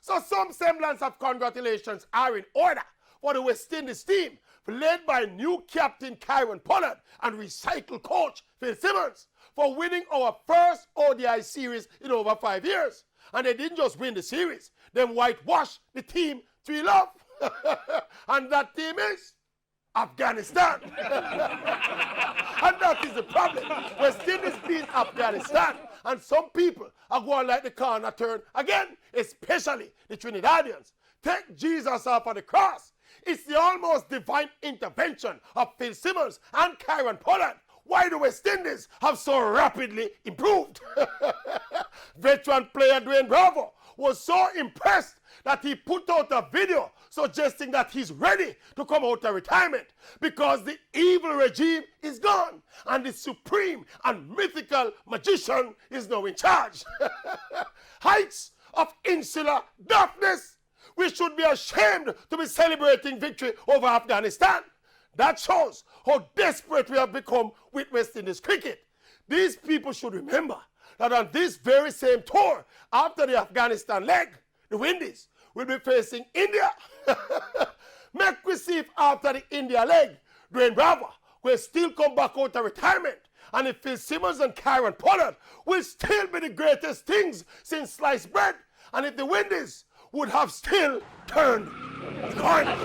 So some semblance of congratulations are in order for the West Indies team, led by new captain Kieran Pollard and recycled coach Phil Simmons, for winning our first ODI series in over 5 years. And they didn't just win the series, they whitewashed the team 3-0. And that team is Afghanistan. And that is the problem. West Indies beat Afghanistan, and some people are going like the corner turn again, especially the Trinidadians. Take Jesus off of the cross. It's the almost divine intervention of Phil Simmons and Kieran Pollard why the West Indies have so rapidly improved. Veteran player Dwayne Bravo was so impressed that he put out a video suggesting that he's ready to come out of retirement because the evil regime is gone and the supreme and mythical magician is now in charge. Heights of insular darkness. We should be ashamed to be celebrating victory over Afghanistan. That shows how desperate we have become with West Indies cricket. These people should remember that on this very same tour, after the Afghanistan leg, the Windies will be facing India. Make we see if after the India leg, Dwayne Bravo will still come back out of retirement, and if Phil Simmons and Kieran Pollard will still be the greatest things since sliced bread, and if the Windies would have still turned the corner.